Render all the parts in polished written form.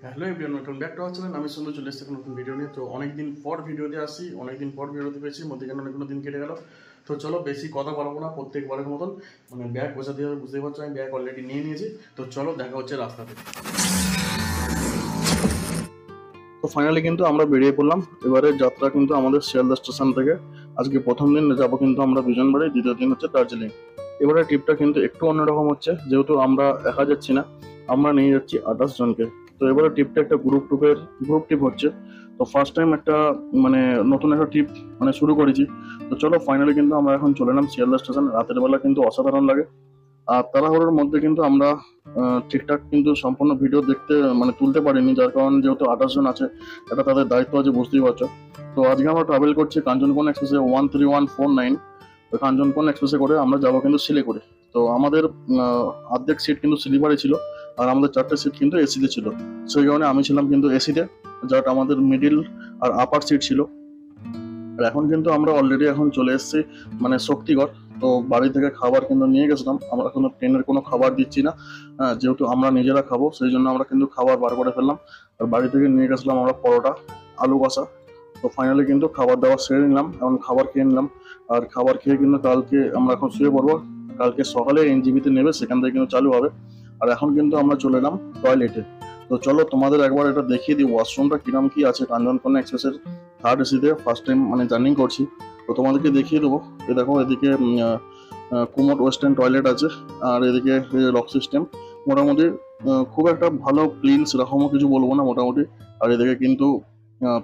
Hello everyone, welcome back to our channel. আমি সুন্দর চলে এসেছি নতুন ভিডিও নিয়ে। তো অনেকদিন পর ভিডিওতে আসি, অনেকদিন পর ভিডিওতে পেয়েছি, মধ্যেখানে অনেকগুলো দিন কেটে গেল। তো চলো বেশি কথা বলবো না, প্রত্যেকবারের মতন ব্যাগ গোছাতে হবে। বুঝতেই পারছো আমি ব্যাগ অলরেডি নিয়ে নিয়েছি। তো চলো দেখা হচ্ছে রাস্তাতে। তো ফাইনালি কিন্তু আমরা বেরিয়ে পড়লাম। এবারে যাত্রা কিন্তু আমাদের শিয়ালদা স্টেশন থেকে। আজকে প্রথম দিন যাবো কিন্তু আমরা বিজনবাড়ি, দ্বিতীয় দিন হচ্ছে দার্জিলিং। এবারে ট্রিপটা কিন্তু একটু অন্যরকম হচ্ছে, যেহেতু আমরা একা যাচ্ছি না, আমরা নিয়ে যাচ্ছি 28 জনকে। তো এবারে ট্রিপটা একটা গ্রুপ ট্রিপ হচ্ছে। তো ফার্স্ট টাইম একটা নতুন একটা ট্রিপ শুরু করেছি। তো চলো ফাইনালি কিন্তু আমরা এখন চলে এলাম শিয়ালদা স্টেশন। রাতের বেলা কিন্তু অসাধারণ লাগে। আর তাড়াহুড়োর মধ্যে কিন্তু আমরা ঠিকঠাক কিন্তু সম্পূর্ণ ভিডিও দেখতে তুলতে পারিনি, যার কারণে যেহেতু 28 জন আছে, এটা তাদের দায়িত্ব আছে, বুঝতেই পারছো। তো আজকে আমরা ট্রাভেল করছি কাঞ্চনকোনা এক্সপ্রেসে 13149। তো কাঞ্চনকোনা এক্সপ্রেসে করে আমরা যাবো কিন্তু শিলিগুড়ি। তো আমাদের অর্ধেক সিট কিন্তু স্লিপারে ছিল, আর আমাদের 4টে সিট কিন্তু এসিতে ছিল। সেই কারণে আমি ছিলাম কিন্তু এসিতে, যার আমাদের মিডিল আর আপার সিট ছিল। আর এখন কিন্তু আমরা অলরেডি এখন চলে এসেছি শক্তিগড়। তো বাড়ি থেকে খাবার কিন্তু নিয়ে গেছিলাম, আমরা কোনো ট্রেনের কোনো খাবার দিচ্ছি না। যেহেতু আমরা নিজেরা খাবো, সেই জন্য আমরা কিন্তু খাবার বার করে ফেললাম। আর বাড়ি থেকে নিয়ে গেছিলাম আমরা পরোটা, আলু কষা। তো ফাইনালি কিন্তু খাবার দাবার সেরে নিলাম, এখন খাবার খেয়ে নিলাম। আর খাবার খেয়ে কিন্তু কালকে আমরা এখন শুয়ে পড়বো। কালকে সকালে এনজিবিতে নেবে, সেখান থেকে কিন্তু চালু হবে। আর এখন কিন্তু আমরা চলে এলাম টয়লেটে। তো চলো তোমাদের একবার এটা দেখিয়ে দিই ওয়াশরুমটা কিরম কি আছে কাঞ্চনকোনা এক্সপ্রেসের থার্ড এসিতে। ফার্স্ট টাইম জার্নি করছি, তো তোমাদেরকে দেখিয়ে দেবো। দেখো এদিকে কুমোট ওয়েস্টার্ন টয়লেট আছে, আর এদিকে লক সিস্টেম। মোটামুটি খুব একটা ভালো ক্লিন সেরকমও কিছু বলবো না, মোটামুটি। আর এদিকে কিন্তু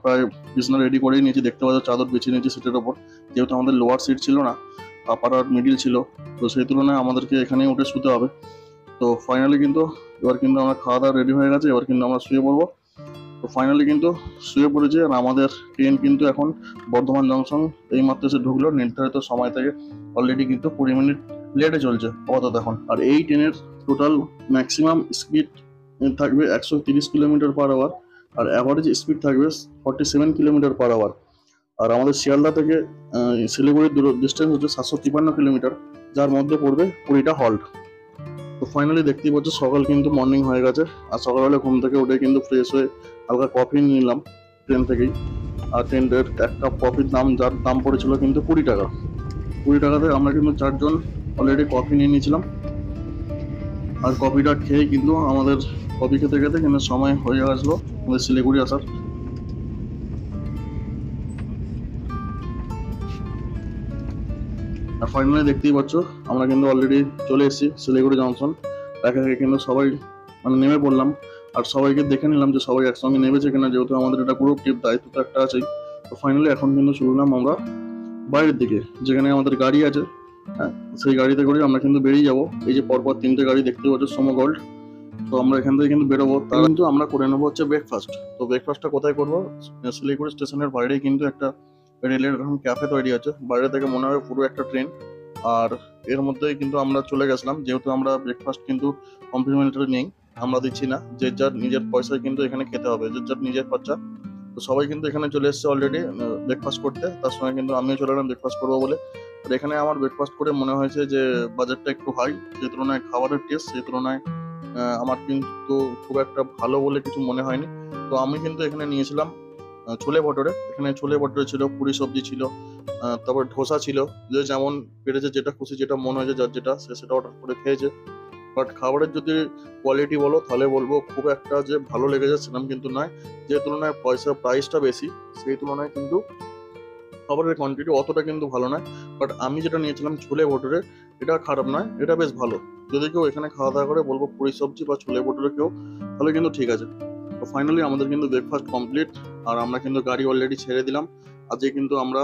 প্রায় বিছানা রেডি করেই নিয়েছি, দেখতে পাচ্ছ চাদর বিছিয়ে নিয়েছি সিটের ওপর। যেহেতু আমাদের লোয়ার সিট ছিল না, আপার আর মিডিল ছিল, তো সেই তুলনায় আমাদেরকে এখানেই উঠে শুতে হবে। তো ফাইনালি কিন্তু এবার কিন্তু আমরা খাওয়া দাওয়া রেডি হয়ে গেছে, এবার কিন্তু আমরা শুয়ে পড়বো। তো ফাইনালি কিন্তু শুয়ে পড়েছে। আর আমাদের ট্রেন কিন্তু এখন বর্ধমান জংশন এইমাত্র এসে ঢুকলো, নির্ধারিত সময় থেকে অলরেডি কিন্তু 20 মিনিট লেটে চলছে আপাতত এখন। আর এই ট্রেনের টোটাল ম্যাক্সিমাম স্পিড থাকবে 130 কিলোমিটার পার আওয়ার, আর অ্যাভারেজ স্পিড থাকবে 47 কিলোমিটার পার আওয়ার। আর আমাদের শিয়ালদা থেকে শিলিগুড়ির ডিস্টেন্স হচ্ছে 753 কিলোমিটার, যার মধ্যে পড়বে 20টা হল্ট। তো ফাইনালি দেখতেই পাচ্ছ সকাল কিন্তু মর্নিং হয়ে গেছে। আর সকালবেলা ঘুম থেকে উঠে কিন্তু ফ্রেশ হয়ে হালকা কফি নিলাম ট্রেন থেকেই। আর ট্রেনের এক কাপ কফির দাম, যার দাম পড়েছিল কিন্তু 20 টাকা। 20 টাকাতে আমরা কিন্তু 4 জন অলরেডি কফি নিয়ে নিয়েছিলাম। আর কফিটা খেয়ে কিন্তু আমাদের কফি খেতে খেতে কিন্তু সময় হয়ে আসলো আমাদের শিলিগুড়ি আসার। আর ফাইনালি দেখতেই পাচ্ছ আমরা কিন্তু অলরেডি চলে এসেছি শিলিগুড়ি জংশন। একে একে কিন্তু সবাই নেমে পড়লাম। আর সবাইকে দেখে নিলাম যে সবাই একসঙ্গে নেমেছে কিনা, যেহেতু আমাদের এটা গ্রুপ ট্রিপ, দায়িত্ব তো একটা আছেই। তো ফাইনালি এখন কিন্তু শুনলাম আমরা বাইরের দিকে, যেখানে আমাদের গাড়ি আছে, হ্যাঁ, সেই গাড়িতে করে আমরা কিন্তু বেরিয়ে যাবো। এই যে পরপর 3টে গাড়ি দেখতে পাচ্ছ সোমো গোল্ড। তো আমরা এখান থেকে কিন্তু বেরোবো, তার কিন্তু আমরা করে নেবো হচ্ছে ব্রেকফাস্ট। তো ব্রেকফাস্টটা কোথায় করবো? শিলিগুড়ি স্টেশনের বাইরেই কিন্তু একটা রেলের এরকম ক্যাফে তৈরি আছে, বাইরে থেকে মনে হয় পুরো একটা ট্রেন। আর এর মধ্যেই কিন্তু আমরা চলে গেছিলাম, যেহেতু আমরা ব্রেকফাস্ট কিন্তু কমপ্লিমেন্টারি নেই, আমরা দিচ্ছি না, যে যার নিজের পয়সায় কিন্তু এখানে খেতে হবে, যে যার নিজের খরচা। তো সবাই কিন্তু এখানে চলে এসেছে অলরেডি ব্রেকফাস্ট করতে, তার সঙ্গে কিন্তু আমিও চলে এলাম ব্রেকফাস্ট করবো বলে। আর এখানে আমার ব্রেকফাস্ট করে মনে হয়েছে যে বাজেটটা একটু হাই, সেই তুলনায় খাবারের টেস্ট সেই তুলনায় আমার কিন্তু খুব একটা ভালো বলে কিছু মনে হয়নি। তো আমি কিন্তু এখানে নিয়েছিলাম ছোলে ভটোরে। এখানে ছোলে ভটোরে ছিল, পুরি সবজি ছিল, তারপর ধোসা ছিল। যে যেমন পেরেছে, যেটা খুশি, যেটা মনে হয়েছে যার যেটা, সে সেটা অর্ডার করে খেয়েছে। বাট খাবারের যদি কোয়ালিটি বলো তাহলে বলবো খুব একটা যে ভালো লেগেছে সেরকম কিন্তু নয়। যে তুলনায় প্রাইসটা বেশি, সেই তুলনায় কিন্তু খাবারের কোয়ান্টিটি অতটা কিন্তু ভালো নয়। বাট আমি যেটা নিয়েছিলাম ছোলে ভটোরে, এটা খারাপ নয়, এটা বেশ ভালো। যদি কেউ এখানে খাওয়া দাওয়া করে বলবো পুরি সবজি বা ছোলে ভটোরে কেউ, তাহলে কিন্তু ঠিক আছে। তো ফাইনালি আমাদের কিন্তু ব্রেকফাস্ট কমপ্লিট, আর আমরা কিন্তু গাড়ি অলরেডি ছেড়ে দিলাম। আজকে কিন্তু আমরা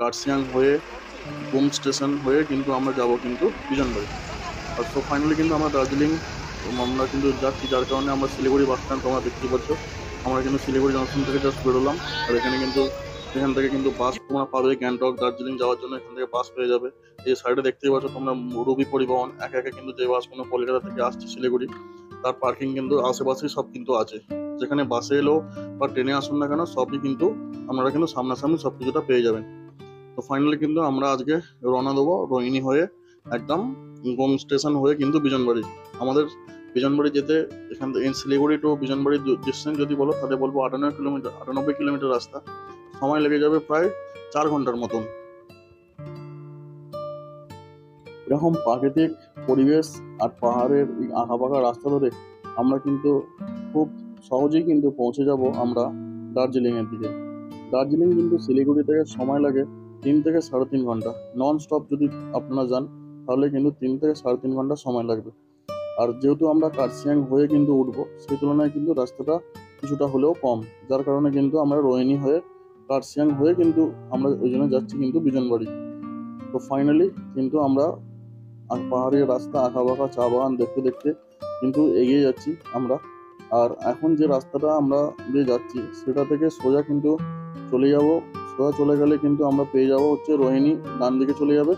কার্শিয়াং হয়ে ঘুম স্টেশন হয়ে কিন্তু আমরা যাব কিন্তু বিজনবাড়ি। আর তো ফাইনালি কিন্তু আমরা দার্জিলিং আমরা কিন্তু যাচ্ছি, যার কারণে আমরা শিলিগুড়ি বাস স্ট্যান্ড তোমরা দেখতে পাচ্ছ। আমরা কিন্তু শিলিগুড়ি জংশন থেকে জাস্ট বেরোলাম। আর এখান থেকে কিন্তু বাস তোমরা পাবে গ্যাংটক দার্জিলিং যাওয়ার জন্য, এখান থেকে বাস পেয়ে যাবে। এই সাইডে দেখতেই পাচ্ছ তোমরা রবি পরিবহন, একে একে কিন্তু যে বাসগুলো কলকাতা থেকে আসছে শিলিগুড়ি, তার পার্কিং কিন্তু আশেপাশেই সব কিন্তু আছে। যেখানে বাসে এলো বা ট্রেনে আসুন না কেন, সবই কিন্তু আপনারা কিন্তু সামনাসামনি সব কিছুটা পেয়ে যাবেন। তো ফাইনালি কিন্তু আমরা আজকে রওনা দেবো রোহিণী হয়ে, একদম গোম স্টেশন হয়ে কিন্তু বিজনবাড়ি। আমাদের বিজনবাড়ি যেতে এখান থেকে শিলিগুড়ি টু বিজনবাড়ি ডিস্টেন্স যদি বলো তাহলে বলবো 98 কিলোমিটার রাস্তা, সময় লেগে যাবে প্রায় 4 ঘন্টার মতন। এরকম প্রাকৃতিক পরিবেশ আর পাহাড়ের আঁকা বাঁকা রাস্তা ধরে আমরা কিন্তু খুব সহজেই কিন্তু পৌঁছে যাব আমরা দার্জিলিং এর দিকে। দার্জিলিং কিন্তু শিলিগুড়ি থেকে সময় লাগে 3 থেকে 3.5 ঘন্টা। নন স্টপ যদি আপনারা যান তাহলে কিন্তু 3 থেকে 3.5 ঘন্টা সময় লাগবে। আর যেহেতু আমরা কার্শিয়াং হয়ে কিন্তু উঠবো, সেই তুলনায় কিন্তু রাস্তাটা কিছুটা হলেও কম, যার কারণে কিন্তু আমরা রোহিণী হয়ে কার্শিয়াং হয়ে কিন্তু আমরা ওই জন্য যাচ্ছি কিন্তু বিজনবাড়ি। তো ফাইনালি কিন্তু আমরা পাহাড়ি রাস্তা আঁকা বাঁকা চা বাগান দেখতে দেখতে কিন্তু এগিয়ে যাচ্ছি আমরা। আর এখন যে রাস্তাটা আমরা দিয়ে যাচ্ছি সেটা থেকে সোজা কিন্তু চলে যাব, সোজা চলে গেলে কিন্তু আমরা পেয়ে যাব হচ্ছে রোহিণী, ডান দিকে চলে যাবে।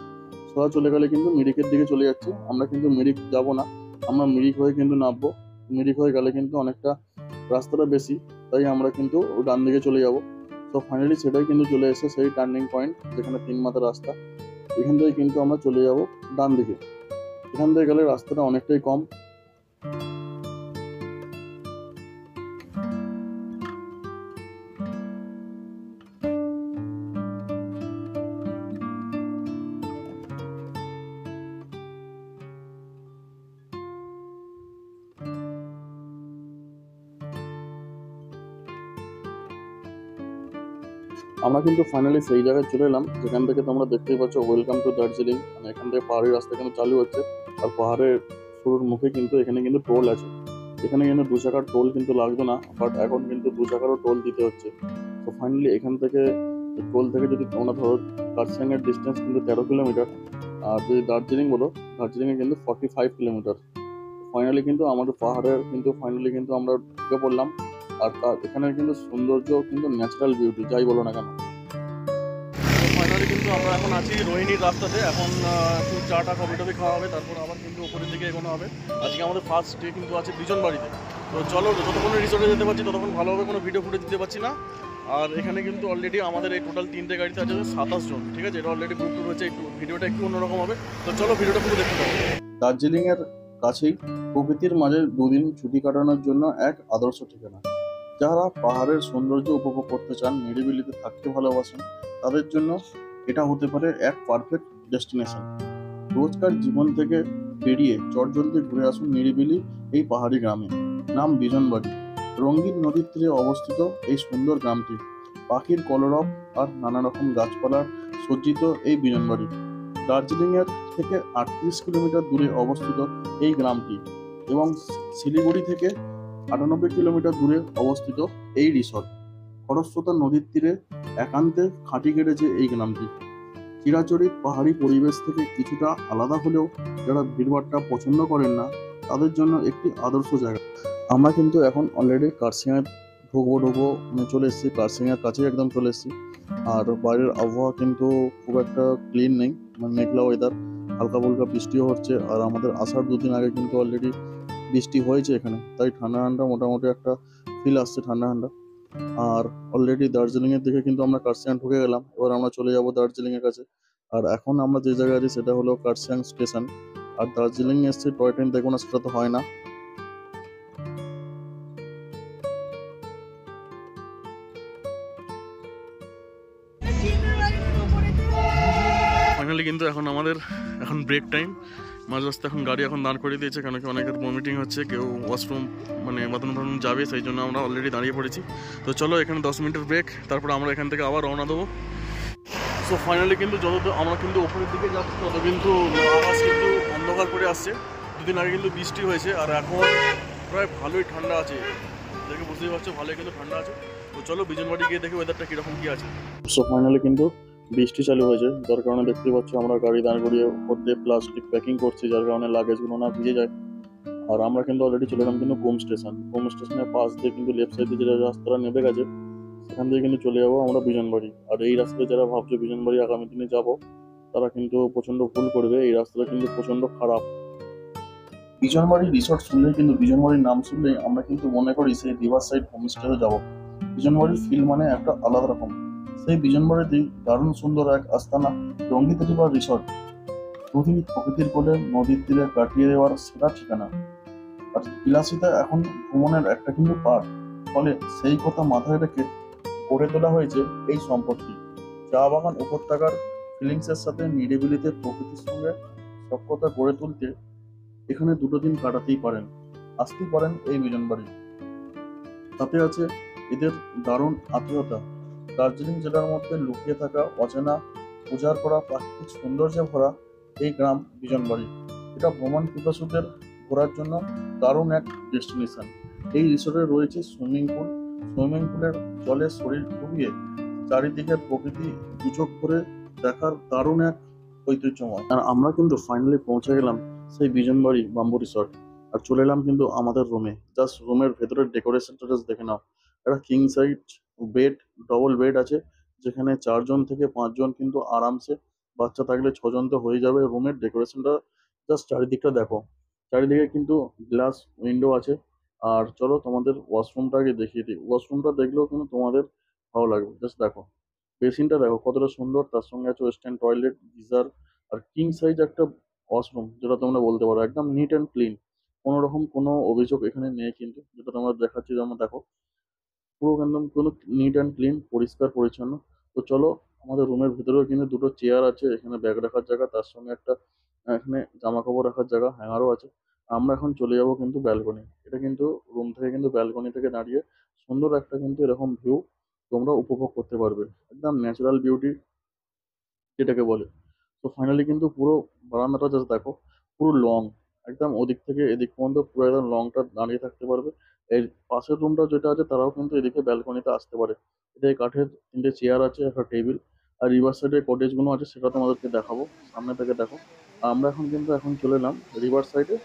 সোজা চলে গেলে কিন্তু মিরিকের দিকে চলে যাচ্ছি। আমরা কিন্তু মিরিক যাব না, আমরা মিরিক হয়ে কিন্তু নামবো। মিরিক হয়ে গেলে কিন্তু অনেকটা রাস্তাটা বেশি, তাই আমরা কিন্তু ডান দিকে চলে যাব। তো ফাইনালি সেটাই কিন্তু চলে এসেছে সেই টার্নিং পয়েন্ট যেখানে 3 মাথার রাস্তা। এখান থেকে কিন্তু আমরা চলে যাব ডান দিকে। এখান থেকে গেলে রাস্তাটা অনেকটাই কম। আমরা কিন্তু ফাইনালি সেই জায়গায় চলে এলাম যেখান থেকে তোমরা দেখতেই পাচ্ছ ওয়েলকাম টু দার্জিলিং। মানে এখান থেকে পাহাড়ি রাস্তা কিন্তু চালু হচ্ছে, আর পাহাড়ের শুরুর মুখে কিন্তু এখানে কিন্তু টোল আছে। এখানে কিন্তু 2 চাকার টোল কিন্তু লাগতো না, বাট এখন কিন্তু 2 চাকারও টোল দিতে হচ্ছে। তো ফাইনালি এখান থেকে টোল থেকে যদি তোমরা ধরো, কার্শিয়াং এর ডিস্টেন্স কিন্তু 13 কিলোমিটার, আর যদি দার্জিলিং বলো দার্জিলিং এ কিন্তু 45 কিলোমিটার। ফাইনালি কিন্তু আমাদের পাহাড়ের কিন্তু ফাইনালি কিন্তু আমরা ঢুকে পড়লাম। আর তার এখানের কিন্তু সৌন্দর্য কিন্তু ন্যাচারাল বিউটি যাই বলো না কেন। ফাইনালি কিন্তু আমরা এখন আছি রোহিণীর রাস্তাতে। এখন একটু চাটা কফি টফি খাওয়া হবে, তারপর আবার কিন্তু উপরের দিকে এগোনো হবে। আজকে আমাদের ফার্স্ট ডে কিন্তু আছে বিজনবাড়িতে। তো চলো, যতক্ষণ রিসোর্টে যেতে পারছি ততক্ষণ ভালোভাবে কোনো ভিডিও ফুটেজ দিতে পারছি না। আর এখানে কিন্তু অলরেডি আমাদের এই টোটাল 3টে গাড়িতে আছে 27 জন, ঠিক আছে? এটা অলরেডি বুক রয়েছে, একটু ভিডিওটা একটু অন্যরকম হবে। তো চলো ভিডিওটা পুরো দেখতে পাবো। দার্জিলিং এর কাছেই প্রকৃতির মাঝে 2 দিন ছুটি কাটানোর জন্য এক আদর্শ ঠিকানা। যারা পাহাড়ের সৌন্দর্য উপভোগ করতে চান, নিরিবিলিতে থাকতে ভালোবাসেন, তাদের জন্য এটা হতে পারে এক পারফেক্ট ডেস্টিনেশন। রোজকার জীবন থেকে বেরিয়ে চটজলদি ঘুরে আসুন নিরিবিলি এই পাহাড়ি গ্রামে। নাম বিজনবাড়ি। রঙিন নদীর তীরে অবস্থিত এই সুন্দর গ্রামটি পাখির কলরব আর নানা রকম গাছপালার সজ্জিত এই বিজনবাড়ি। দার্জিলিং এর থেকে 38 কিলোমিটার দূরে অবস্থিত এই গ্রামটি, এবং শিলিগুড়ি থেকে 98 কিলোমিটার দূরে অবস্থিত এই রিসর্ট। খরস্রোতা নদীর তীরে একান্তে খাঁটি কেটেছে এই গ্রামটি। চিরাচরিত পাহাড়ি পরিবেশ থেকে কিছুটা আলাদা হলেও যারা ভিড়ভাট্টা পছন্দ করেন না তাদের জন্য একটি আদর্শ জায়গা। আমরা কিন্তু এখন অলরেডি কার্শিয়াঙে ঢুকবো মানে চলে এসেছি, কার্শিয়াঙের কাছে একদম চলে এসেছি। আর বাইরের আবহাওয়া কিন্তু খুব একটা ক্লিন নেই, মানে মেঘলা ওয়েদার, হালকা ফুলকা বৃষ্টিও হচ্ছে। আর আমাদের আসার 2 দিন আগে কিন্তু অলরেডি বৃষ্টি হয়েছে এখানে, তাই ঠান্ডা ঠান্ডা মোটামুটি একটা ফিল আসছে, ঠান্ডা ঠান্ডা। আর অলরেডি দার্জিলিং এর দিকে কিন্তু আমরা কার্শিয়াং ঢুকে গেলাম। এবার আমরা চলে যাব দার্জিলিং এর কাছে। আর এখন আমরা যে জায়গায় আছি সেটা হলো কার্শিয়াং স্টেশন। আর দার্জিলিং এসছে টয় ট্রেন দেখো না, সেটা তো হয় না। ফাইনালি কিন্তু এখন আমাদের ব্রেক টাইম। মাঝ রাস্তা এখন গাড়ি দাঁড় করিয়ে দিয়েছে, কেন কি অনেকের ভমিটিং হচ্ছে, কেউ ওয়াশরুম মানে বাথরুম যাবে, সেই জন্য আমরা অলরেডি দাঁড়িয়ে পড়েছি। তো চলো, এখানে 10 মিনিটের ব্রেক, তারপর আমরা এখান থেকে আবার রওনা দেবো। সো ফাইনালি কিন্তু যত আমরা কিন্তু ওপরের দিকে যাচ্ছি তত কিন্তু আকাশ কিন্তু অন্ধকার করে আসছে। 2 দিন আগে কিন্তু বৃষ্টি হয়েছে, আর এখন প্রায় ভালোই ঠান্ডা আছে, দেখে বুঝতেই পারছো ভালোই কিন্তু ঠান্ডা আছে। তো চলো বিজনবাড়ি গিয়ে দেখি ওয়েদারটা কীরকম কী আছে। সো ফাইনালি কিন্তু বৃষ্টি চালু হয়েছে, যার কারণে দেখতেই পাচ্ছ আমরা গাড়ি দাঁড় করিয়ে মধ্যে প্লাস্টিক প্যাকিং করছি, যার কারণে লাগেজগুলো না ভিজে যায়। আর আমরা কিন্তু অলরেডি চলে গেলাম কিন্তু কোম স্টেশনের পাশ দিয়ে কিন্তু লেফট সাইডে যে রাস্তাটা নেমে গেছে সেখান থেকে কিন্তু চলে যাবো আমরা বিজনবাড়ি। আর এই রাস্তায় যারা ভাবছো বিজনবাড়ি আগামী দিনে যাবো, তারা কিন্তু প্রচন্ড ভুল করবে, এই রাস্তাটা কিন্তু প্রচন্ড খারাপ। বিজনবাড়ি রিসর্ট শুনলেই কিন্তু, বিজনবাড়ির নাম শুনলেই আমরা কিন্তু মনে করি সেই রিভার সাইড হোমস্টেতে যাবো। বিজনবাড়ির ফিল মানে একটা আলাদা রকম। সেই বিজনবাড়িতেই দারুণ সুন্দর এক আস্তানা, রঙ্গিত রিভার রিসর্ট। দুদিন প্রকৃতির কোলে নদীর তীরে কাটিয়ে দেওয়ার সেরা ঠিকানা। আর বিলাসিতা এখন ভ্রমণের একটা কিন্তু পার্ট, ফলে সেই কথা মাথায় রেখে গড়ে তোলা হয়েছে এই সম্পত্তি। চা বাগান উপত্যকার ফিলিংসের সাথে নিরিবিলিতে প্রকৃতির সঙ্গে সখ্যতা গড়ে তুলতে এখানে দুটো দিন কাটাতেই পারেন, আসতেই পারেন এই বিজন বাড়ি। তাতে আছে এদের দারুণ আত্মীয়তা। দার্জিলিং জেলার মধ্যে লুকিয়ে থাকা অচেনা উজাড় করা প্রাকৃতিক সৌন্দর্যে ভরা এই গ্রাম বিজনবাড়ি, এটা ভ্রমণ পিপাসুদের ঘোরার জন্য দারুণ এক ডেস্টিনেশন। এই রিসোর্টে রয়েছে সুইমিং পুল। সুইমিং পুলের জলে শরীর ডুবিয়ে চারিদিকের প্রকৃতি দুচোখ ভরে দেখার দারুণ এক ঐতিহ্যময়। আর আমরা কিন্তু ফাইনালি পৌঁছে গেলাম সেই বিজনবাড়ি বাম্বু রিসর্ট। আর চলে এলাম কিন্তু আমাদের রুমে। জাস্ট রুমের ভেতরের ডেকোরেশনটা জাস্ট দেখে নাও। একটা king size bed, double bed আছে, যেখানে 4 জন থেকে 5 জন কিন্তু আরামসে, বাচ্চা থাকলে 6 জন তো হয়ে যাবে। রুমের ডেকোরেশনটা জাস্ট চারিদিকটা দেখো। চারিদিকে কিন্তু গ্লাস উইন্ডো আছে। আর চলো তোমাদের ওয়াশরুমটা আগে দেখিয়ে দিই। ওয়াশরুমটা দেখলেও কিন্তু তোমাদের ভালো লাগবে। জাস্ট দেখো, বেসিনটা দেখো কতটা সুন্দর, তার সঙ্গে আছে ওয়েস্টার্ন টয়লেট, গিজার, আর কিং সাইজ একটা ওয়াশরুম, যেটা তোমরা বলতে পারো একদম নিট অ্যান্ড ক্লিন। কোনো রকম কোনো অভিযোগ এখানে নেই কিন্তু, যেটা তোমরা দেখাচ্ছি, যেমন দেখো পুরো একদম কোনো নিট অ্যান্ড ক্লিন, পরিষ্কার পরিচ্ছন্ন। তো চলো, আমাদের রুমের ভিতরেও কিন্তু দুটো চেয়ার আছে, এখানে ব্যাগ রাখার জায়গা, তার সঙ্গে একটা এখানে জামা কাপড় রাখার জায়গা, হ্যাঙ্গারও আছে। আমরা এখন চলে যাব কিন্তু ব্যালকনি। এটা কিন্তু রুম থেকে কিন্তু ব্যালকনি থেকে দাঁড়িয়ে সুন্দর একটা কিন্তু এরকম ভিউ তোমরা উপভোগ করতে পারবে, একদম ন্যাচারাল বিউটি যেটাকে বলে। তো ফাইনালি কিন্তু পুরো বারান্দাটা জাস্ট দেখো, পুরো লং, একদম ওদিক থেকে এদিক পর্যন্ত পুরো একদম লংটা দাঁড়িয়ে থাকতে পারবে। এর পাশের রুমটা যেটা আছে তারাও কিন্তু এদিকে ব্যালকনিতে আসতে পারে। এদিকে কাঠের 3টে চেয়ার আছে, একটা টেবিল। আর রিভার সাইডে কটেজ গুলো আছে, সেটা তোমাদেরকে দেখাবো, সামনে থেকে দেখো। আর আমরা এখন চলে এলাম রিভার সাইডে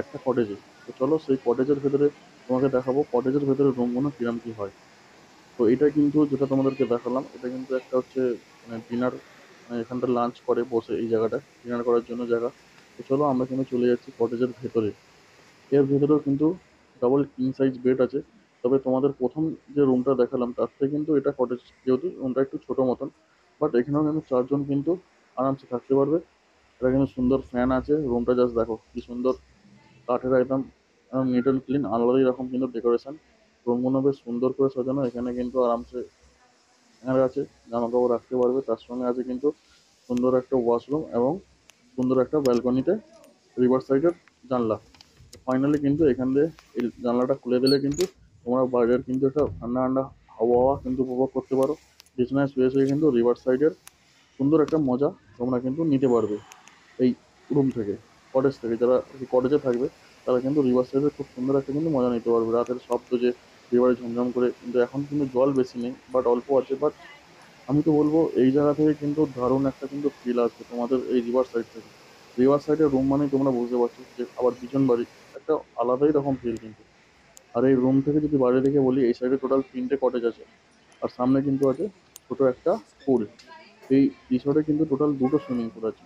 একটা কটেজে। তো চলো সেই কটেজের ভেতরে তোমাকে দেখাবো কটেজের ভেতরে রুমগুলো কিরম কি হয়। তো এটা কিন্তু যেটা তোমাদেরকে দেখালাম, এটা কিন্তু একটা হচ্ছে মানে ডিনার, মানে এখানটা লাঞ্চ করে বসে এই জায়গাটা ডিনার করার জন্য জায়গা। তো চলো আমরা কিন্তু চলে যাচ্ছি কটেজের ভেতরে। এর ভেতরেও কিন্তু ডাবল কিং সাইজ বেড আছে। তবে তোমাদের প্রথম যে রুমটা দেখালাম তার থেকে কিন্তু এটা কটেজ, যেহেতু রুমটা একটু ছোট মতন, বাট এখানেও কিন্তু 4 জন কিন্তু আরামসে থাকতে পারবে। এটা কিন্তু সুন্দর ফ্যান আছে। রুমটা জাস্ট দেখো কি সুন্দর, কাঠের একদম নিট অ্যান্ড ক্লিন, আলাদাই রকম কিন্তু ডেকোরেশন। রুমগুলো বেশ সুন্দর করে সাজানো। এখানে কিন্তু আরামসে হ্যাঙ্গার আছে, জামা কাপড় রাখতে পারবে। তার সঙ্গে আছে কিন্তু সুন্দর একটা ওয়াশরুম এবং সুন্দর একটা ব্যালকনিতে রিভার সাইডের জানলা। ফাইনালি কিন্তু এখান দিয়ে এই জানলাটা খুলে দিলে কিন্তু তোমরা বাইরের কিন্তু একটা ঠান্ডা ঠান্ডা হাওয়া কিন্তু উপভোগ করতে পারো। বিছানায় শুয়ে শুয়ে কিন্তু রিভার সাইডের সুন্দর একটা মজা তোমরা কিন্তু নিতে পারবে এই রুম থেকে, কটেজ থেকে। যারা কটেজে থাকবে তারা কিন্তু রিভার সাইডের খুব সুন্দর একটা কিন্তু মজা নিতে পারবে। রাতের শব্দ যে রিভারে ঝমঝম করে, কিন্তু এখন কিন্তু জল বেশি নেই, বাট অল্প আছে। বাট আমি তো বলবো এই জায়গা থেকে কিন্তু দারুণ একটা কিন্তু ফিল আসবে তোমাদের এই রিভার সাইড থেকে। রিভার সাইডের রুম মানে তোমরা বুঝতে পারছো যে আবার পিছন বাড়ি, একটা আলাদাই রকম ফিল কিন্তু। আর এই রুম থেকে যদি বাইরে থেকে বলি, এই সাইডে টোটাল 3টে কটেজ আছে। আর সামনে কিন্তু আছে ছোট একটা পুল। এই রিসর্টে কিন্তু টোটাল 2টো সুইমিং পুল আছে,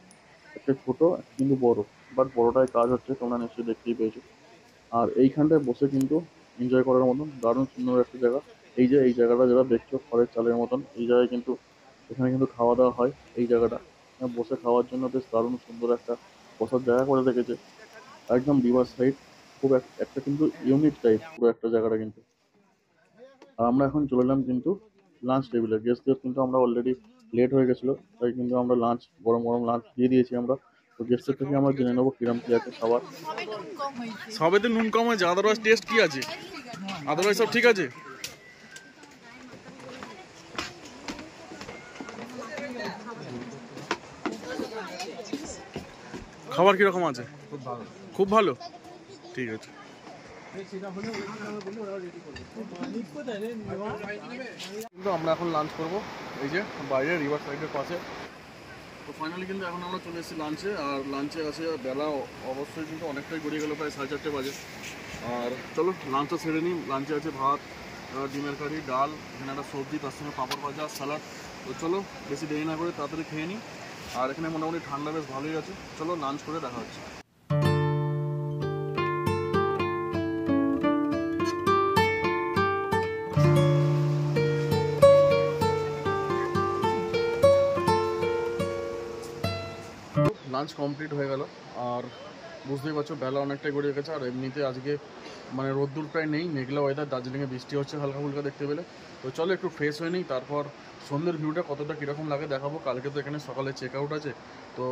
একটা ছোট একটা কিন্তু বড়। বাট বড়টায় কাজ হচ্ছে, তোমরা নিশ্চয়ই দেখতেই পেয়েছো। আর এইখানটায় বসে কিন্তু এনজয় করার মতন দারুণ সুন্দর একটা জায়গা। এই যে এই জায়গাটা যারা দেখছো খড়ের চালের মতন, এই জায়গায় কিন্তু এখানে কিন্তু খাওয়া দাওয়া হয়। এই জায়গাটা এখানে বসে খাওয়ার জন্য বেশ দারুণ সুন্দর একটা বসার জায়গা করে রেখেছে, একদম রিভার সাইড। খুব একটা কিন্তু ইউনিক টাইপ পুরো একটা জায়গাটা কিন্তু। আর আমরা এখন চলে এলাম কিন্তু লাঞ্চ টেবিলে। গেস্টদের কিন্তু আমরা অলরেডি লেট হয়ে গেছিলো, তাই কিন্তু আমরা লাঞ্চ, গরম গরম লাঞ্চ দিয়ে দিয়েছি আমরা। তো গেস্টের থেকে আমরা জেনে নেবো কিরম কি আছে খাবার। সবেতে নুন কম হয়েছে, আদারওয়াইজ টেস্ট কি আছে? আদারওয়াইজ সব ঠিক আছে। খাবার কিরকম আছে? খুব ভালো, ঠিক আছে। কিন্তু আমরা এখন লাঞ্চ করব এই যে বাইরে রিভার সাইডের পাশে। তো ফাইনালি কিন্তু এখন আমরা চলে এসেছি লাঞ্চে। আর লাঞ্চে আছে বেলা অবশ্যই কিন্তু অনেকটাই গড়িয়ে গেলো, প্রায় 4:30 বাজে। আর চলো লাঞ্চটা সেরে নিই। লাঞ্চে আছে ভাত, ডিমের কারি, ডাল, এখানে একটা সবজি, তার সঙ্গে পাঁপড় ভাজা, স্যালাড। তো চলো বেশি দেরি না করে তাড়াতাড়ি খেয়ে নিই। আর এখানে মোটামুটি ঠান্ডা বেশ ভালোই আছে। চলো লাঞ্চ করে দেখা হচ্ছে। লাঞ্চ কমপ্লিট হয়ে গেল। আর বুঝতেই পারছো বেলা অনেকটাই গড়িয়ে গেছে, আর এমনিতে আজকে মানে রোদ্দুর প্রায় নেই, মেঘলা ওয়েদার, দার্জিলিংয়ে বৃষ্টি হচ্ছে হালকা ফুলকা দেখতে পেলে। তো চলো একটু ফ্রেশ হয়ে নিই, তারপর সন্ধ্যের ভিউটা কতটা কীরকম লাগে দেখাবো। কালকে তো এখানে সকালে চেক আউট আছে, তো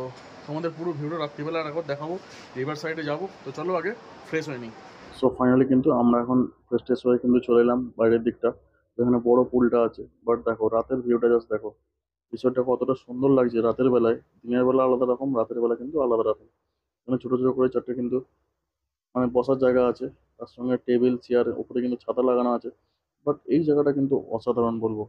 তোমাদের পুরো ভিউটা রাত্রিবেলা একবার দেখাবো, রিভার সাইডে যাবো। তো চলো আগে ফ্রেশ হয়ে নিই। সো ফাইনালি কিন্তু আমরা এখন ফ্রেশ ট্রেশ হয়ে কিন্তু চলে এলাম বাইরের দিকটা। এখানে বড় পুলটা আছে, বাট দেখো রাতের ভিউটা জাস্ট দেখো, বিষয়টা কতটা সুন্দর লাগছে রাতের বেলায়। দিনের বেলা আলাদা রকম, রাতের বেলা কিন্তু আলাদা রকম। এখানে ছোট ছোট করে চারটে কিন্তু মানে বসার জায়গা আছে, তার সঙ্গে টেবিল চেয়ার, উপরে কিন্তু ছাতা লাগানো আছে। বাট এই জায়গাটা কিন্তু অসাধারণ বলবো।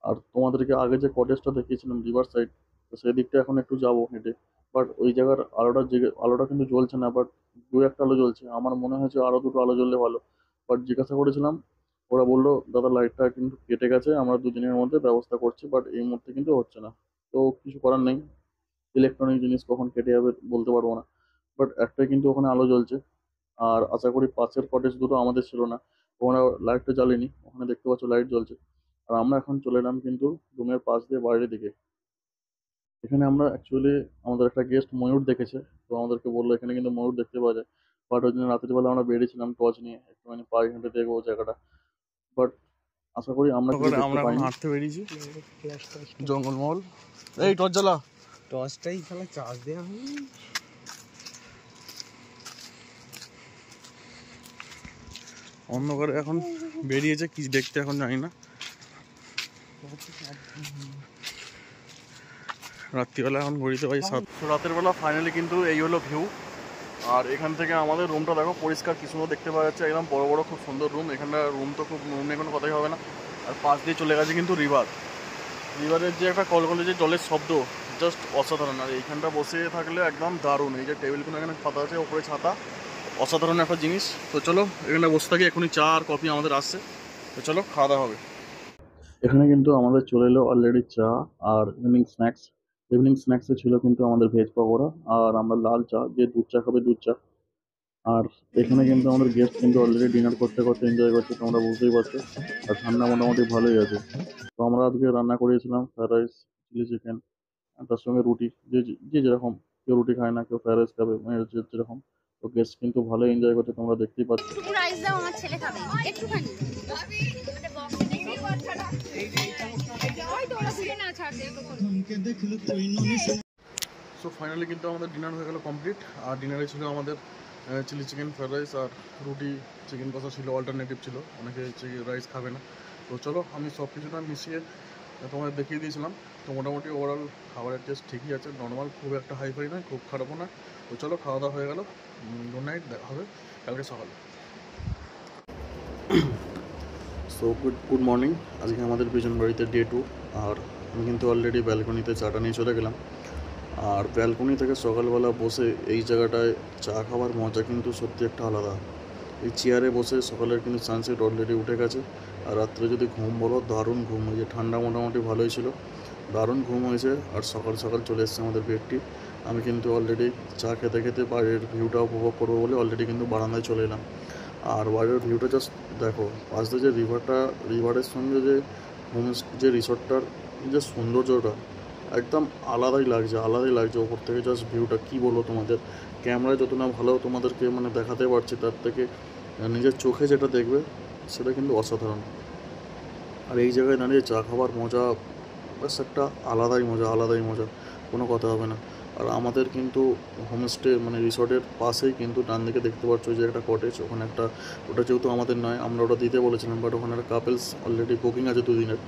আর তোমাদেরকে আগে যে কটেজটা দেখিয়েছিলাম রিভার সাইড, তো সেই দিকটা এখন একটু যাবো হেঁটে। বাট ওই জায়গার আলোটা জেগে, আলোটা কিন্তু জ্বলছে না, বাট দু একটা আলো জ্বলছে। আমার মনে হয়েছে আরো দুটো আলো জ্বললে ভালো। বাট জিজ্ঞাসা করেছিলাম, ওরা বললো দাদা লাইটটা কিন্তু কেটে গেছে, আমরা দুদিনের মধ্যে ব্যবস্থা করছি, বাট এই মুহূর্তে কিন্তু হচ্ছে না। তো কিছু করার নেই, ইলেকট্রনিক জিনিস কখন কেটে যাবে বলতে পারবো না। বাট একটাই কিন্তু ওখানে আলো জ্বলছে। আর আশা করি পাশের কটেজ দুটো আমাদের ছিল না, ওখানে লাইটটা জ্বালেনি, ওখানে দেখতে পাচ্ছ লাইট জ্বলছে। আর আমরা এখন চলে এলাম কিন্তু রুমের পাশ দিয়ে বাইরের দিকে। এখানে আমরা অ্যাকচুয়ালি আমাদের একটা গেস্ট ময়ূর দেখেছে, তো আমাদেরকে বললো এখানে কিন্তু ময়ূর দেখতে পাওয়া যায়। বাট ওই দিন রাতের বেলা আমরা বেরিয়েছিলাম টর্চ নিয়ে, একটুখানি পায়ে হেঁটে দেখবো জায়গাটা। বাট আশা করি আমরা কিছু দেখতে আমরা এখন পাইনি। হাঁটতে বেরিয়েছি জঙ্গলমহল। এই টর্চ জ্বালা। টর্চটাই খেলা চার্জ দেওয়া হয়নি। অন্ধকারে এখন বেরিয়েছে, কি দেখতে এখন জানি না। রাত্রিবেলা এখন ঘড়িতে পাই 7। রাতের বেলা ফাইনালি কিন্তু এই হলো ভিউ। আর এখান থেকে আমাদের রুমটা দেখো পরিষ্কার কি সুন্দর দেখতে পাওয়া যাচ্ছে, একদম বড় বড় খুব সুন্দর রুম। এখানটা রুম তো খুব, রুম নিয়ে কোনো কথাই হবে না। আর পাশ দিয়ে চলে গেছে কিন্তু রিভার। রিভারের যে একটা কলকলে যে জলের শব্দ, জাস্ট অসাধারণ। আর এইখানটা বসে থাকলে একদম দারুণ। এই যে টেবিলগুলো এখানে পাতা আছে, ওপরে ছাতা, অসাধারণ একটা জিনিস। তো চলো এখানে বসে থাকি, এখনই চা আর কফি আমাদের আসছে। তো চলো খাওয়া দাওয়া হবে। এখানে কিন্তু আমাদের চলে এলো অলরেডি চা আর ইভিনিং স্ন্যাক্স। ইভিনিং স্ন্যাক্সে ছিল কিন্তু আমাদের ভেজ পকোড়া, আর আমরা লাল চা, যে দুধ চা খাবে দুধ চা। আর এখানে কিন্তু আমাদের গেস্ট কিন্তু অলরেডি ডিনার করতে করতে এনজয় করছে, তোমরা বুঝতেই পারছো। আর ঠান্ডা মোটামুটি ভালোই আছে। তো আমরা আজকে রান্না করিয়েছিলাম ফ্রাইড রাইস, চিলি চিকেন, তার সঙ্গে রুটি। যে যে যেরকম, কেউ রুটি খায় না, কেউ ফ্রাইড রাইস খাবে, মানে যেরকম। তো গেস্ট কিন্তু ভালোই এনজয় করছে, তোমরা দেখতেই পাচ্ছ। একটু রাইস দাও, আমার ছেলে খাবে একটুখানি। সো ফাইনালি কিন্তু আমাদের ডিনার হয়ে গেল কমপ্লিট। আর ডিনারে ছিল আমাদের চিলি চিকেন, ফ্রাইড রাইস আর রুটি, চিকেন কষা ছিল, অল্টারনেটিভ ছিল, অনেকে রাইস খাবে না। তো চলো আমি সব কিছুটা মিশিয়ে তোমাদের দেখিয়ে দিয়েছিলাম। তো মোটামুটি ওভারঅল খাবারের টেস্ট ঠিকই আছে, নর্মাল, খুব একটা হাইফাই নয়, খুব খারাপও নয়। তো চলো খাওয়া দাওয়া হয়ে গেল, গুড নাইট, দেখা হবে কালকে সকালে। So good morning. আজকে আমাদের পিছন বাড়িতে ডে 2। আর আমি কিন্তু অলরেডি ব্যালকনিতে চাটা নিয়ে চলে গেলাম। আর ব্যালকনি থেকে সকালবেলা বসে এই জায়গাটায় চা খাওয়ার মজা কিন্তু সত্যি একটা আলাদা। এই চেয়ারে বসে সকালের কিন্তু সানসেট অলরেডি উঠে গেছে। আর রাত্রে যদি ঘুম বলো, দারুণ ঘুম হয়েছে। ঠান্ডা মোটামুটি ভালোই ছিল, দারুণ ঘুম হয়েছে। আর সকাল সকাল চলে এসেছে আমাদের বেডটি। আমি কিন্তু অলরেডি চা খেতে খেতে বাইরের ভিউটা উপভোগ করবো বলে অলরেডি কিন্তু বারান্দায় চলে এলাম। আর বাইরের ভিউটা জাস্ট দেখো, পাশ দিয়ে যে রিভারটা, রিভারের সঙ্গে যে হোম, যে রিসর্টটার যে সৌন্দর্যটা একদম আলাদাই লাগছে, আলাদাই লাগছে। ওপর থেকে জাস্ট ভিউটা কী বলবো তোমাদের, ক্যামেরায় যত না ভালো তোমাদেরকে মানে দেখাতে পারছি, তার থেকে নিজের চোখে যেটা দেখবে সেটা কিন্তু অসাধারণ। আর এই জায়গায় দাঁড়িয়ে চা খাবার মজা ব্যাস একটা আলাদাই মজা, আলাদাই মজা, কোনো কথা হবে না। আর আমাদের কিন্তু হোমস্টে মানে রিসর্টের পাশেই কিন্তু ডান দিকে দেখতে পাচ্ছ যে একটা কটেজ, ওখানে একটা, ওটা যেহেতু আমাদের নয়, আমরা ওটা দিতে বলেছিলাম, বাট ওখানে একটা কাপেলস অলরেডি বুকিং আছে 2 দিনের।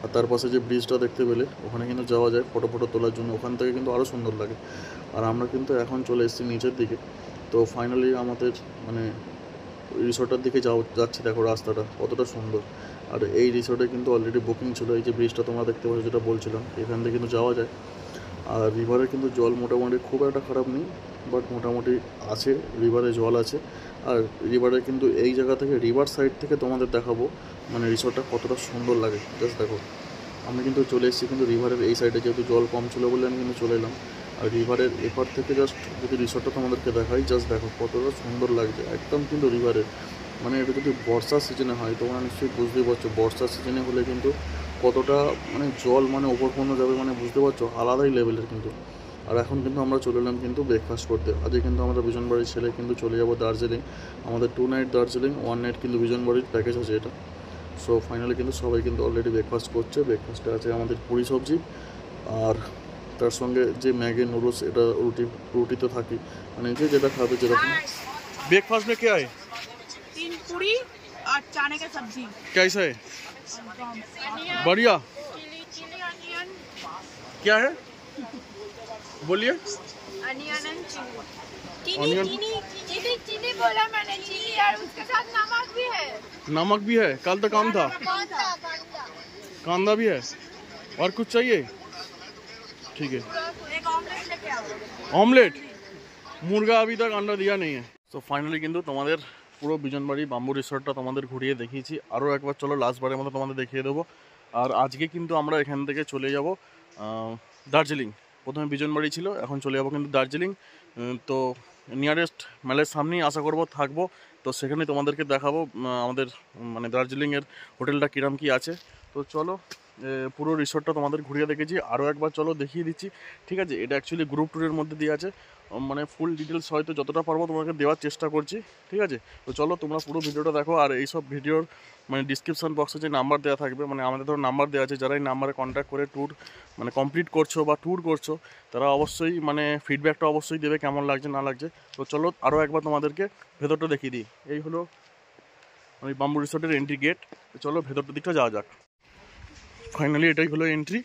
আর তার পাশে যে ব্রিজটা দেখতে পেলে, ওখানে কিন্তু যাওয়া যায় ফটো ফটো তোলার জন্য, ওখান থেকে কিন্তু আরও সুন্দর লাগে। আর আমরা কিন্তু এখন চলে এসেছি নিচের দিকে। তো ফাইনালি আমাদের মানে রিসর্টের দিকে যাচ্ছি, দেখো রাস্তাটা কতটা সুন্দর। আর এই রিসর্টে কিন্তু অলরেডি বুকিং ছিল। এই যে ব্রিজটা তোমরা দেখতে পাচ্ছ, যেটা বলছিলাম, এখান থেকে কিন্তু যাওয়া যায়। আর রিভারে কিন্তু জল মোটামুটি খুব একটা খারাপ নেই, বাট মোটামুটি আছে, রিভারে জল আছে। আর রিভারে কিন্তু এই জায়গা থেকে, রিভার সাইড থেকে তোমাদের দেখাবো মানে রিসর্টটা কতটা সুন্দর লাগে। জাস্ট দেখো, আমি কিন্তু চলে এসেছি কিন্তু রিভারের এই সাইডে, যেহেতু জল কম ছিল বলে আমি কিন্তু চলে এলাম। আর রিভারের এপার থেকে জাস্ট যদি রিসর্টটা তোমাদেরকে দেখাই, জাস্ট দেখো কতটা সুন্দর লাগছে একদম কিন্তু রিভারের। মানে এটা যদি বর্ষার সিজনে হয়, তোমরা নিশ্চয়ই বুঝতেই পারছো বর্ষার সিজনে হলে কিন্তু কতটা মানে জল মানে ওপর পণ্য যাবে, মানে বুঝতে পারছো আলাদাই লেভেলের কিন্তু। আর এখন কিন্তু আমরা চলে এলাম কিন্তু ব্রেকফাস্ট করতে। আজকে কিন্তু আমরা বিজনবাড়ির ছেলে কিন্তু চলে যাবো দার্জিলিং। আমাদের 2 নাইট দার্জিলিং, 1 নাইট কিন্তু বিজনবাড়ির প্যাকেজ আছে এটা। সো ফাইনালি কিন্তু সবাই কিন্তু অলরেডি ব্রেকফাস্ট করছে। ব্রেকফাস্টে আছে আমাদের পুরি সবজি, আর তার সঙ্গে যে ম্যাগি নুডলস, এটা রুটি তো থাকি, মানে যে যেটা খাবে যেরকম। ब्रेकफास्ट में क्या है? 3 पूरी और चने की सब्जी। कैसा है? बढ़िया। Chilli onion. क्या है बोलिए। Onion and chilli. Onion- chilli बोला मैंने, चिली और उसके साथ नमक भी है। नमक भी है, कल तो काम था। कांदा भी है, और कुछ चाहिए? ठीक है। एक ऑमलेट लेके आओ। ऑमलेट? मुर्गा अभी तक अंडा दिया नहीं है। তো ফাইনালি কিন্তু তোমাদের পুরো বিজনবাড়ি বাম্বু রিসর্টটা তোমাদের ঘুরিয়ে দেখিয়েছি। আরও একবার চলো লাস্টবারের মতো তোমাদের দেখিয়ে দেবো। আর আজকে কিন্তু আমরা এখান থেকে চলে যাব দার্জিলিং। প্রথমে বিজনবাড়ি ছিল, এখন চলে যাবো কিন্তু দার্জিলিং। তো নিয়ারেস্ট মেলের সামনেই আশা করব থাকবো। তো সেখানে তোমাদেরকে দেখাবো আমাদের মানে দার্জিলিংয়ের হোটেলটা কীরকম কী আছে। তো চলো পুরো রিসর্টটা তোমাদের ঘুরিয়ে দেখেছি, আরও একবার চলো দেখিয়ে দিচ্ছি। ঠিক আছে, এটা অ্যাকচুয়ালি গ্রুপ ট্যুরের মধ্যে দিয়ে আছে, মানে ফুল ডিটেলস হয়তো যতটা পারবো তোমাকে দেওয়ার চেষ্টা করছি। ঠিক আছে, তো চলো তোমরা পুরো ভিডিওটা দেখো। আর এইসব ভিডিওর মানে ডিসক্রিপশান বক্সে যে নাম্বার দেওয়া থাকবে, মানে আমাদের ধরো নাম্বার দেওয়া আছে, যারা এই নাম্বারে কন্ট্যাক্ট করে ট্যুর মানে কমপ্লিট করছো বা ট্যুর করছো, তারা অবশ্যই মানে ফিডব্যাকটা অবশ্যই দেবে কেমন লাগছে না লাগছে। তো চলো আরও একবার তোমাদেরকে ভেতরটা দেখিয়ে দিই। এই হলো ওই বাম্বু রিসর্টের এন্ট্রি গেট। চলো ভেতরটা দিকটা যাওয়া যাক। ফাইনালি এটাই হলো এন্ট্রি।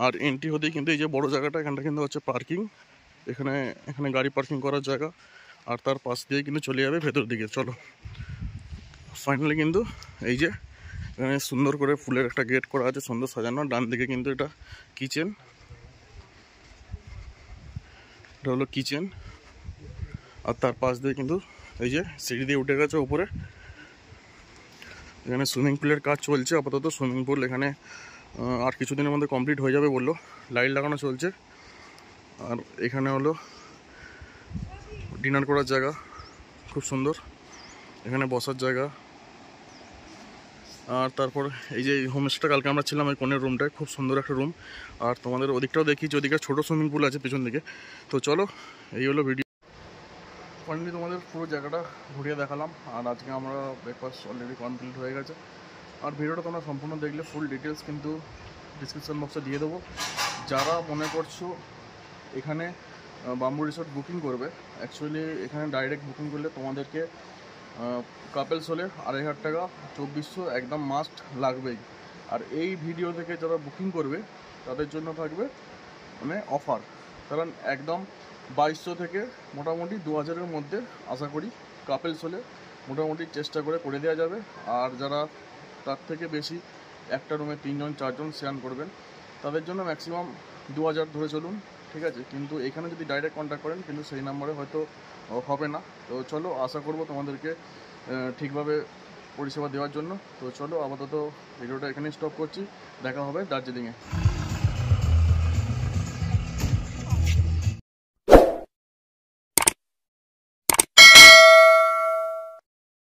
আর এন্ট্রি হতেই কিন্তু এই যে বড় জায়গাটা, এখানটা কিন্তু হচ্ছে পার্কিং। এখানে গাড়ি পার্কিং করার জায়গা, আর তার পাশ দিয়ে কিন্তু চলে যাবে ভেতর দিকে। চলো ফাইনালি কিন্তু এই যে এখানে সুন্দর করে ফুলের একটা গেট করা আছে, সুন্দর সাজানো। ডান দিকে কিন্তু এটা কিচেন, এটা হলো কিচেন। আর তার পাশ দিয়ে কিন্তু এই যে সিঁড়ি দিয়ে উঠে গেছে উপরে। এখানে সুইমিং পুলের কাজ চলছে আপাতত। সুইমিং পুল এখানে আর কিছুদিনের মধ্যে কমপ্লিট হয়ে যাবে বললো, লাইট লাগানো চলছে। আর এখানে হলো ডিনার করার জায়গা, খুব সুন্দর। এখানে বসার জায়গা। আর তারপর এই যে হোমস্টেটা কালকে আমরা ছিলাম ওই কোণের রুমটায়, খুব সুন্দর একটা রুম। আর তোমাদের ওদিকটাও দেখিয়েছি, ওদিকে ছোটো সুইমিং পুল আছে পেছন দিকে। তো চলো এই হলো ভিডিও। ফাইনালি তোমাদের পুরো জায়গাটা ঘুরিয়ে দেখালাম। আর আজকে আমরা ব্রেকফাস্ট অলরেডি কমপ্লিট হয়ে গেছে। আর ভিডিওটা তোমরা সম্পূর্ণ দেখলে ফুল ডিটেলস কিন্তু ডিসক্রিপশান বক্সে দিয়ে দেবো। যারা মনে করছো এখানে বাম্বু রিসর্ট বুকিং করবে, অ্যাকচুয়ালি এখানে ডাইরেক্ট বুকিং করলে তোমাদেরকে কাপেলস হলে 2500 টাকা, 2400 একদম মাস্ট লাগবেই। আর এই ভিডিও থেকে যারা বুকিং করবে তাদের জন্য থাকবে মানে অফার, কারণ একদম 2200 থেকে মোটামুটি 2000-এর মধ্যে আশা করি কাপেলস হলে মোটামুটি চেষ্টা করে দেওয়া যাবে। আর যারা তার থেকে বেশি একটা রুমে 3 জন 4 জন শেয়ার করবেন, তাদের জন্য ম্যাক্সিমাম 2000 ধরে চলুন। ঠিক আছে, কিন্তু এখানে যদি ডাইরেক্ট কন্ট্যাক্ট করেন কিন্তু সেই নাম্বারে হয়তো হবে না। তো চলো আশা করব তোমাদেরকে ঠিকভাবে পরিষেবা দেওয়ার জন্য। তো চলো আপাতত ভিডিওটা এখানেই স্টপ করছি, দেখা হবে দার্জিলিংয়ে।